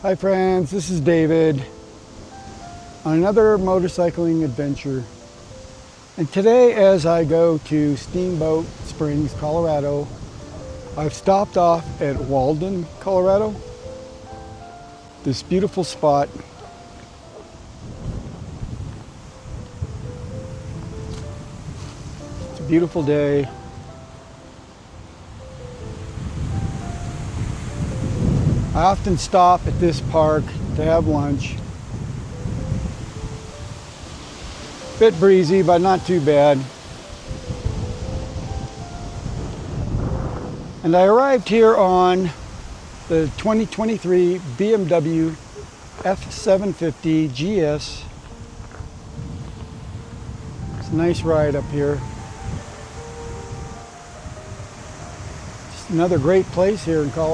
Hi friends, this is David on another motorcycling adventure. And today, as I go to Steamboat Springs, Colorado, I've stopped off at Walden, Colorado. This beautiful spot. It's a beautiful day. I often stop at this park to have lunch. Bit breezy, but not too bad. And I arrived here on the 2023 BMW F750 GS. It's a nice ride up here. Just another great place here in Colorado.